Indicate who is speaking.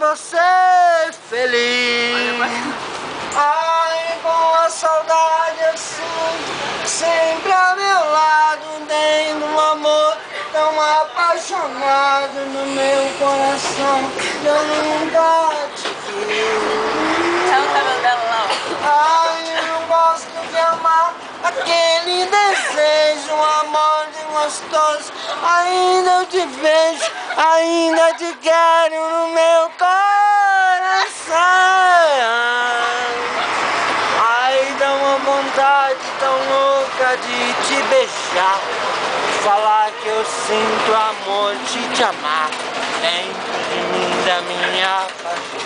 Speaker 1: você feliz. Ai, com a saudade eu sinto sempre ao meu lado, dentro um amor tão apaixonado no meu coração, eu nunca te vi.
Speaker 2: É o cabelo dela lá, ó.
Speaker 1: Ai, eu não gosto de amar aquele desejo, um amor de gostoso. Ainda eu te vejo, ainda te quero no meu coração. Ai, dá uma vontade tão louca de te beijar, de falar que eu sinto amor de te amar dentro de mim, da minha paixão.